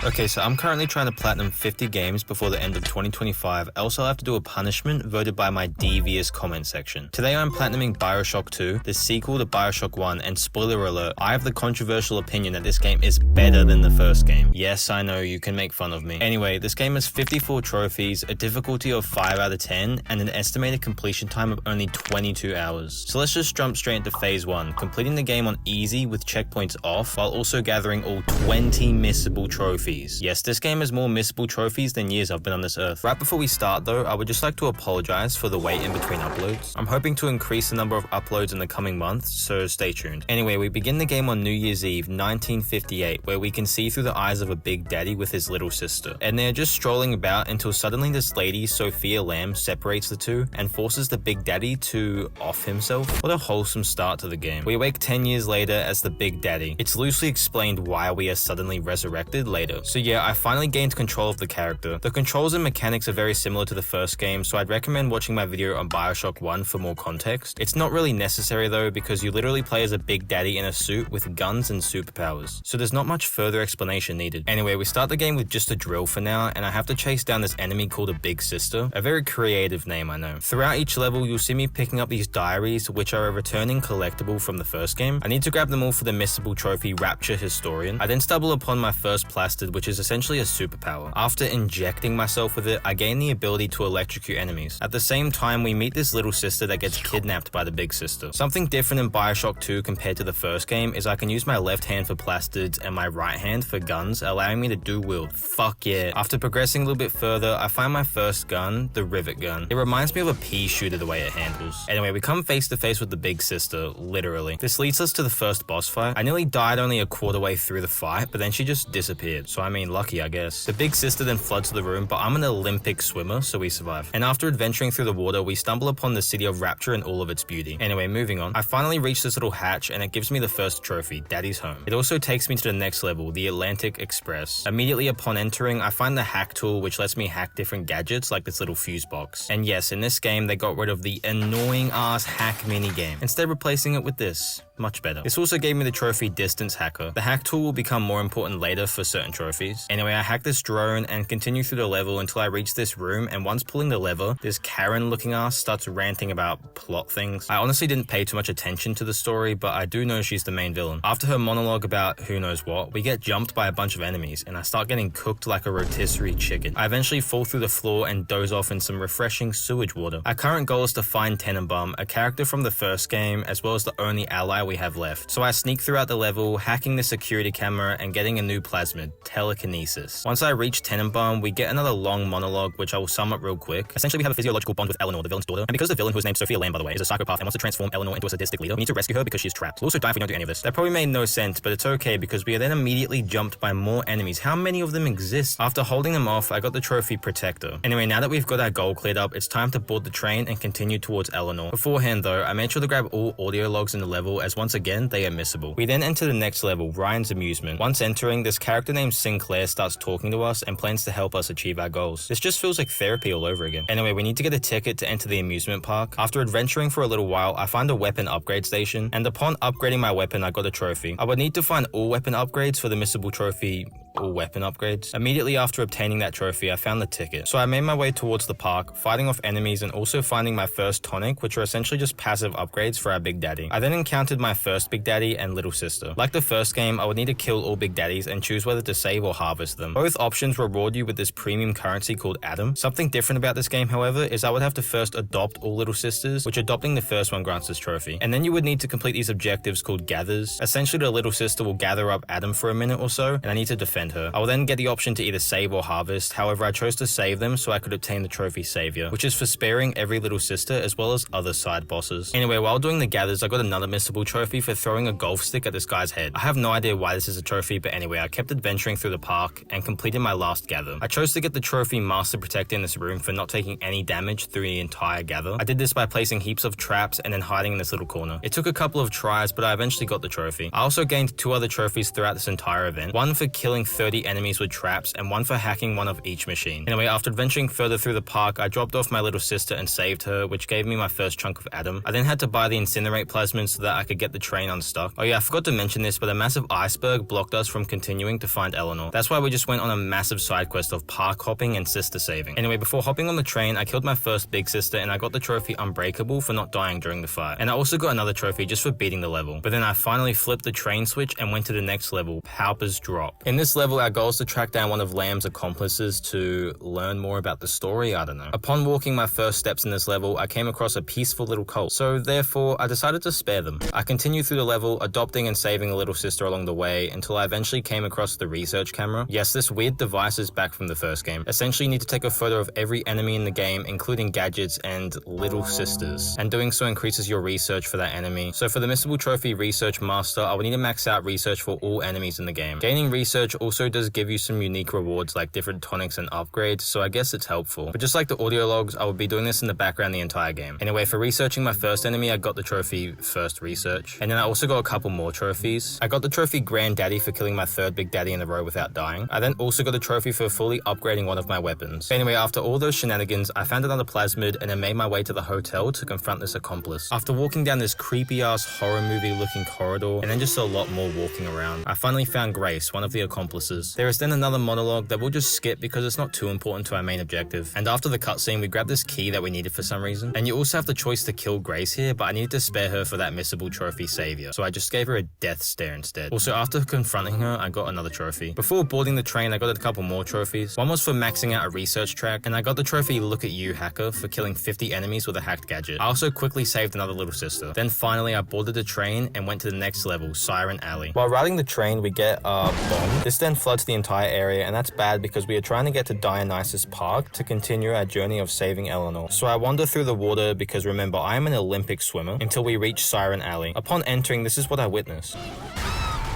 Okay, so I'm currently trying to platinum 50 games before the end of 2025, else I'll have to do a punishment voted by my devious comment section. Today I'm platinuming Bioshock 2, the sequel to Bioshock 1, and spoiler alert, I have the controversial opinion that this game is better than the first game. Yes, I know, you can make fun of me. Anyway, this game has 54 trophies, a difficulty of 5 out of 10, and an estimated completion time of only 22 hours. So let's just jump straight into phase 1, completing the game on easy with checkpoints off, while also gathering all 20 missable trophies. Yes, this game has more missable trophies than years I've been on this earth. Right before we start though, I would just like to apologize for the wait in between uploads. I'm hoping to increase the number of uploads in the coming months, so stay tuned. Anyway, we begin the game on New Year's Eve 1958, where we can see through the eyes of a big daddy with his little sister. And they're just strolling about until suddenly this lady, Sophia Lamb, separates the two and forces the big daddy to off himself. What a wholesome start to the game. We wake 10 years later as the big daddy. It's loosely explained why we are suddenly resurrected later. So yeah, I finally gained control of the character. The controls and mechanics are very similar to the first game, so I'd recommend watching my video on Bioshock 1 for more context. It's not really necessary though, because you literally play as a big daddy in a suit with guns and superpowers, so there's not much further explanation needed. Anyway, we start the game with just a drill for now, and I have to chase down this enemy called a Big Sister. A very creative name, I know. Throughout each level, you'll see me picking up these diaries, which are a returning collectible from the first game. I need to grab them all for the missable trophy Rapture Historian. I then stumble upon my first plastid, which is essentially a superpower. After injecting myself with it, I gain the ability to electrocute enemies. At the same time, we meet this little sister that gets kidnapped by the big sister. Something different in Bioshock 2 compared to the first game is I can use my left hand for plastids and my right hand for guns, allowing me to dual wield. Fuck yeah. After progressing a little bit further, I find my first gun, the rivet gun. It reminds me of a pea shooter the way it handles. Anyway, we come face to face with the big sister, literally. This leads us to the first boss fight. I nearly died only a quarter way through the fight, but then she just disappeared. So I mean, lucky I guess. The big sister then floods the room, but I'm an Olympic swimmer, so we survive. And after adventuring through the water, we stumble upon the city of Rapture in all of its beauty. Anyway, moving on. I finally reach this little hatch, and it gives me the first trophy, Daddy's Home. It also takes me to the next level, the Atlantic Express. Immediately upon entering, I find the hack tool, which lets me hack different gadgets like this little fuse box. And yes, in this game, they got rid of the annoying ass hack minigame, instead replacing it with this. Much better. This also gave me the trophy Distance Hacker. The hack tool will become more important later for certain trophies. Anyway, I hack this drone and continue through the level until I reach this room, and once pulling the lever, this Karen looking ass starts ranting about plot things. I honestly didn't pay too much attention to the story, but I do know she's the main villain. After her monologue about who knows what, we get jumped by a bunch of enemies, and I start getting cooked like a rotisserie chicken. I eventually fall through the floor and doze off in some refreshing sewage water. Our current goal is to find Tenenbaum, a character from the first game, as well as the only ally we have left. So I sneak throughout the level, hacking the security camera and getting a new plasmid, telekinesis. Once I reach Tenenbaum, we get another long monologue, which I will sum up real quick. Essentially, we have a physiological bond with Eleanor, the villain's daughter, and because the villain, who is named Sophia Lamb by the way, is a psychopath and wants to transform Eleanor into a sadistic leader, we need to rescue her because she's trapped. We'll also die if we don't do any of this. That probably made no sense, but it's okay because we are then immediately jumped by more enemies. How many of them exist? After holding them off, I got the trophy Protector. Anyway, now that we've got our goal cleared up, it's time to board the train and continue towards Eleanor. Beforehand though, I made sure to grab all audio logs in the level, as once again, they are missable. We then enter the next level, Ryan's Amusement. Once entering, this character named Sinclair starts talking to us and plans to help us achieve our goals. This just feels like therapy all over again. Anyway, we need to get a ticket to enter the amusement park. After adventuring for a little while, I find a weapon upgrade station, and upon upgrading my weapon, I got a trophy. I would need to find all weapon upgrades for the missable trophy, all weapon upgrades. Immediately after obtaining that trophy, I found the ticket. So I made my way towards the park, fighting off enemies and also finding my first tonic, which are essentially just passive upgrades for our big daddy. I then encountered my first big daddy and little sister. Like the first game, I would need to kill all big daddies and choose whether to save or harvest them. Both options reward you with this premium currency called Adam. Something different about this game, however, is I would have to first adopt all little sisters, which adopting the first one grants this trophy. And then you would need to complete these objectives called gathers. Essentially, the little sister will gather up Adam for a minute or so, and I need to defend her. I will then get the option to either save or harvest. However, I chose to save them so I could obtain the trophy Savior, which is for sparing every little sister as well as other side bosses. Anyway, while doing the gathers, I got another missable trophy for throwing a golf stick at this guy's head. I have no idea why this is a trophy, but anyway, I kept adventuring through the park and completed my last gather. I chose to get the trophy Master Protector in this room for not taking any damage through the entire gather. I did this by placing heaps of traps and then hiding in this little corner. It took a couple of tries, but I eventually got the trophy. I also gained 2 other trophies throughout this entire event. One for killing 30 enemies with traps, and 1 for hacking 1 of each machine. Anyway, after adventuring further through the park, I dropped off my little sister and saved her, which gave me my first chunk of Adam. I then had to buy the incinerate plasmid so that I could get the train unstuck. Oh yeah, I forgot to mention this, but a massive iceberg blocked us from continuing to find Eleanor. That's why we just went on a massive side quest of park hopping and sister saving. Anyway, before hopping on the train, I killed my first big sister and I got the trophy Unbreakable for not dying during the fight. And I also got another trophy just for beating the level. But then I finally flipped the train switch and went to the next level, Pauper's Drop. In this level, our goal is to track down one of Lamb's accomplices to learn more about the story, I don't know. Upon walking my first steps in this level, I came across a peaceful little cult, so therefore I decided to spare them. I continued through the level, adopting and saving a little sister along the way until I eventually came across the research camera. Yes, this weird device is back from the first game. Essentially, you need to take a photo of every enemy in the game, including gadgets and little sisters, and doing so increases your research for that enemy. So for the missable trophy Research Master, I would need to max out research for all enemies in the game. Gaining research also does give you some unique rewards like different tonics and upgrades, so I guess it's helpful. But just like the audio logs, I would be doing this in the background the entire game. Anyway, for researching my first enemy, I got the trophy First Research, and then I also got a couple more trophies. I got the trophy Granddaddy for killing my third Big Daddy in a row without dying. I then also got a trophy for fully upgrading one of my weapons. Anyway, after all those shenanigans, I found another plasmid and then made my way to the hotel to confront this accomplice. After walking down this creepy ass horror movie looking corridor and then just a lot more walking around, I finally found Grace, one of the accomplices. There is then another monologue that we'll just skip because it's not too important to our main objective. And after the cutscene, we grabbed this key that we needed for some reason. And you also have the choice to kill Grace here, but I needed to spare her for that missable trophy Savior, so I just gave her a death stare instead. Also, after confronting her, I got another trophy. Before boarding the train, I got a couple more trophies. One was for maxing out a research track, and I got the trophy Look at You Hacker for killing 50 enemies with a hacked gadget. I also quickly saved another little sister. Then finally, I boarded the train and went to the next level, Siren Alley. While riding the train, we get a bomb. This then floods the entire area, and that's bad because we are trying to get to Dionysus Park to continue our journey of saving Eleanor. So I wander through the water because remember, I am an Olympic swimmer, until we reach Siren Alley. Upon entering, this is what I witnessed.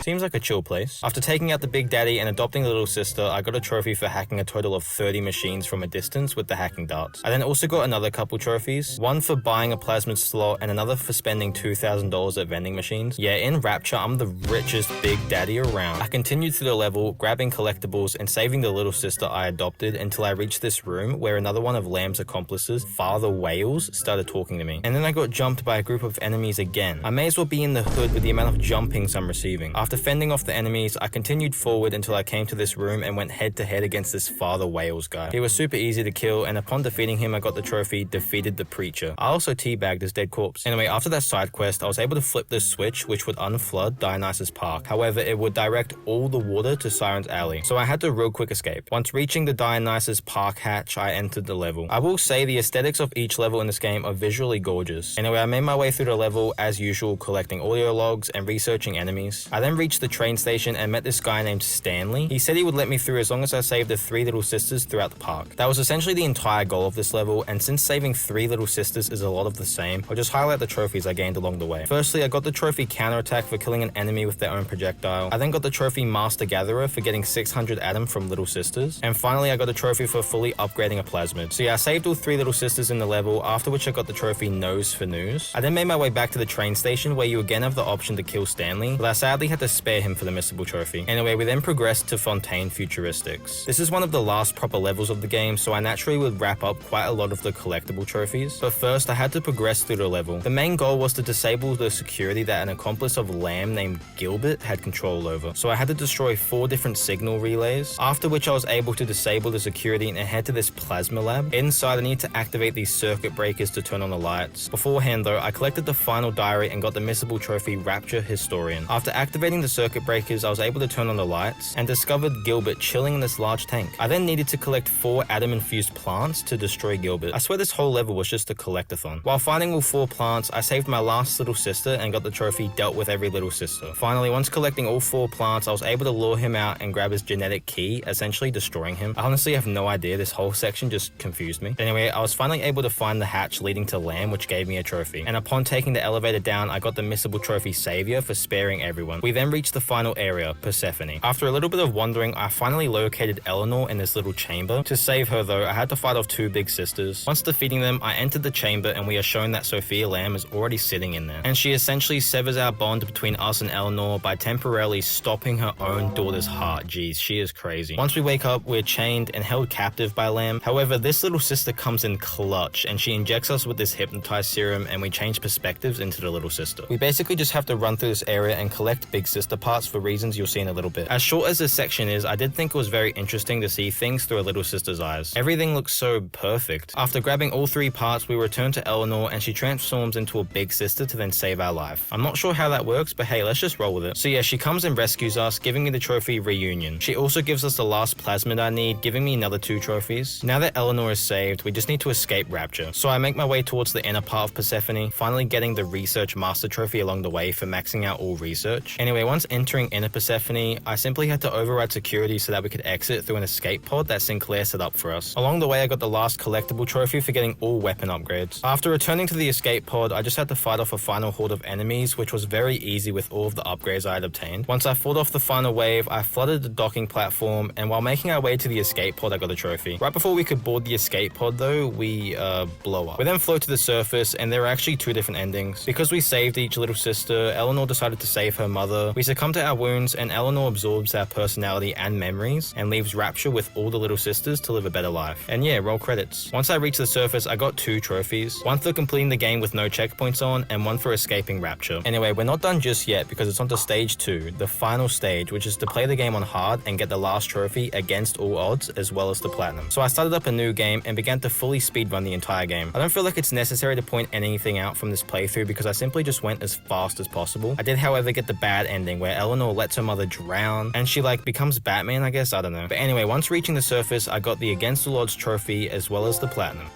Seems like a chill place. After taking out the Big Daddy and adopting the little sister, I got a trophy for hacking a total of 30 machines from a distance with the hacking darts. I then also got another couple trophies, one for buying a plasmid slot and another for spending $2,000 at vending machines. Yeah, in Rapture, I'm the richest Big Daddy around. I continued through the level, grabbing collectibles and saving the little sister I adopted until I reached this room where another one of Lamb's accomplices, Father Wales, started talking to me. And then I got jumped by a group of enemies again. I may as well be in the hood with the amount of jumpings I'm receiving. After fending off the enemies, I continued forward until I came to this room and went head to head against this Father Wales guy. He was super easy to kill, and upon defeating him, I got the trophy Defeated the Preacher. I also teabagged his dead corpse. Anyway, after that side quest, I was able to flip this switch, which would unflood Dionysus Park. However, it would direct all the water to Siren's Alley, so I had to real quick escape. Once reaching the Dionysus Park hatch, I entered the level. I will say the aesthetics of each level in this game are visually gorgeous. Anyway, I made my way through the level as usual, collecting audio logs and researching enemies. I then reached the train station and met this guy named Stanley. He said he would let me through as long as I saved the 3 little sisters throughout the park. That was essentially the entire goal of this level, and since saving 3 little sisters is a lot of the same, I'll just highlight the trophies I gained along the way. Firstly, I got the trophy Counterattack for killing an enemy with their own projectile. I then got the trophy Master Gatherer for getting 600 Adam from little sisters. And finally, I got a trophy for fully upgrading a plasmid. So yeah, I saved all 3 little sisters in the level, after which I got the trophy Nose for News. I then made my way back to the train station where you again have the option to kill Stanley, but I sadly had to spare him for the missable trophy. Anyway, we then progressed to Fontaine Futuristics. This is one of the last proper levels of the game, so I naturally would wrap up quite a lot of the collectible trophies. But first, I had to progress through the level. The main goal was to disable the security that an accomplice of Lamb named Gilbert had control over. So I had to destroy 4 different signal relays, after which I was able to disable the security and head to this plasma lab. Inside, I need to activate these circuit breakers to turn on the lights. Beforehand though, I collected the final diary and got the missable trophy Rapture Historian. After activating the circuit breakers, I was able to turn on the lights and discovered Gilbert chilling in this large tank. I then needed to collect 4 Adam-infused plants to destroy Gilbert. I swear this whole level was just a collectathon. While finding all 4 plants, I saved my last little sister and got the trophy Dealt with Every Little Sister. Finally, once collecting all 4 plants, I was able to lure him out and grab his genetic key, essentially destroying him. I honestly have no idea, this whole section just confused me. Anyway, I was finally able to find the hatch leading to Lamb, which gave me a trophy. And upon taking the elevator down, I got the missable trophy Savior for sparing everyone. We then then reached the final area, Persephone. After a little bit of wandering, I finally located Eleanor in this little chamber. To save her though, I had to fight off 2 big sisters. Once defeating them, I entered the chamber and we are shown that Sophia Lamb is already sitting in there. And she essentially severs our bond between us and Eleanor by temporarily stopping her own daughter's heart. Jeez, she is crazy. Once we wake up, we're chained and held captive by Lamb. However, this little sister comes in clutch and she injects us with this hypnotize serum and we change perspectives into the little sister. We basically just have to run through this area and collect big sister parts for reasons you'll see in a little bit. As short as this section is, I did think it was very interesting to see things through a little sister's eyes. Everything looks so perfect. After grabbing all 3 parts, we return to Eleanor and she transforms into a big sister to then save our life. I'm not sure how that works, but hey, let's just roll with it. So yeah, she comes and rescues us, giving me the trophy Reunion. She also gives us the last plasmid I need, giving me another 2 trophies. Now that Eleanor is saved, we just need to escape Rapture. So I make my way towards the inner part of Persephone, finally getting the Research Master Trophy along the way for maxing out all research. Anyway, once entering inner Persephone, I simply had to override security so that we could exit through an escape pod that Sinclair set up for us. Along the way, I got the last collectible trophy for getting all weapon upgrades. After returning to the escape pod, I just had to fight off a final horde of enemies, which was very easy with all of the upgrades I had obtained. Once I fought off the final wave, I flooded the docking platform, and while making our way to the escape pod, I got a trophy. Right before we could board the escape pod though, we blow up. We then float to the surface, and there are actually 2 different endings. Because we saved each little sister, Eleanor decided to save her mother. We succumb to our wounds, and Eleanor absorbs our personality and memories, and leaves Rapture with all the little sisters to live a better life. And yeah, roll credits. Once I reached the surface, I got 2 trophies. One for completing the game with no checkpoints on, and one for escaping Rapture. Anyway, we're not done just yet because it's on to stage 2, the final stage, which is to play the game on hard and get the last trophy against all odds as well as the platinum. So I started up a new game and began to fully speedrun the entire game. I don't feel like it's necessary to point anything out from this playthrough because I simply just went as fast as possible. I did however get the bad ending where Eleanor lets her mother drown and she like becomes Batman, I guess, I don't know. But anyway, once reaching the surface, I got the Against All Odds trophy as well as the platinum.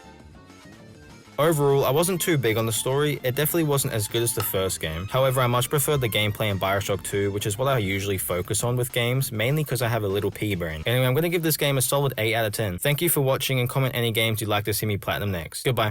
Overall, I wasn't too big on the story. It definitely wasn't as good as the first game. However, I much preferred the gameplay in Bioshock 2, which is what I usually focus on with games, mainly because I have a little pea brain. Anyway, I'm going to give this game a solid 8 out of 10. Thank you for watching and comment any games you'd like to see me platinum next. Goodbye.